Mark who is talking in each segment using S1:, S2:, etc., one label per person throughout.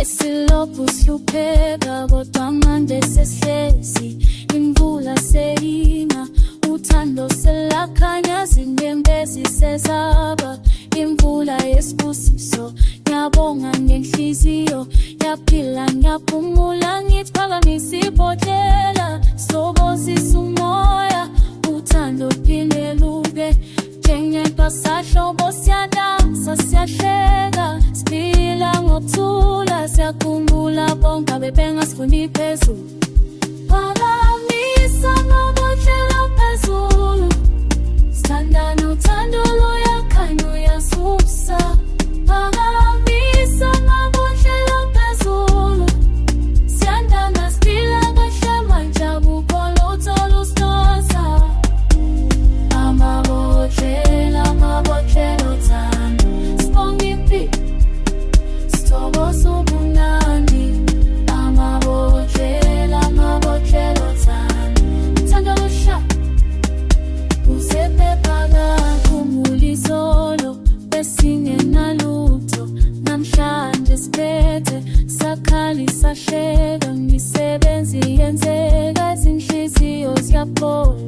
S1: Besilokhu sihlupheka kodwa manje sesihlezi, imvula seyina, uthando selakhanya, izinyembezi sezaba, imvula yesibusiso. Ngiyabonga ngenhliziyo, ngiyaphila ngiyaphumula, ngiphakamisa ibhodlela, sobosisa umoya, uthando luphinde lube. Njengebhasahlobo siyadansa, siyahleka, siphila ngokuthula, siyakhumbula bonke abebengasifuni phezulu. Phakamisa amabhodlela phezulu, sithandana, uthando luyakhanya, uyasusa. Phakamisa amabhodlela phezulu, siyandana, siphila kahle manje, akukho lutho olusidosa. Amabhodlela othando, sibonga impilo, sithokoza ubumnandi. Amabhodlela othando, uthando lusha, usephepha kakhumula izolo, besingenalutho, namhlanje siphethe, sakhalisa hleka, imisebenzi yenzeka, izinhliziyo ziyaphola,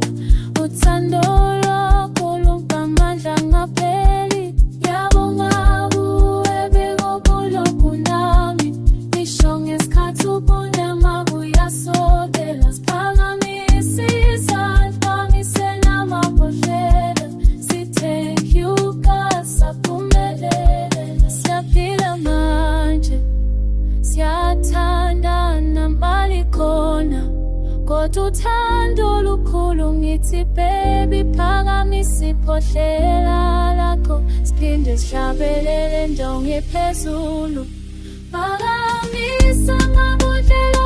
S1: uthando lwakho lungamandla ngapheli. Ngiyabonga kuwe bekobulokhu nami, ngisho ngesikhathi ubunema buyasondela, siphakamisa izandla ngisenamabhodlela, si-thank you God, saphumelela, siyaphila manje, siyathandana mali khona, kodwa uthando lukhulu. Ngithi baby, phakamisa ibhodlela lakho, siphinde sihlabelele ndonga ephezulu. Phakamisa amabhodlela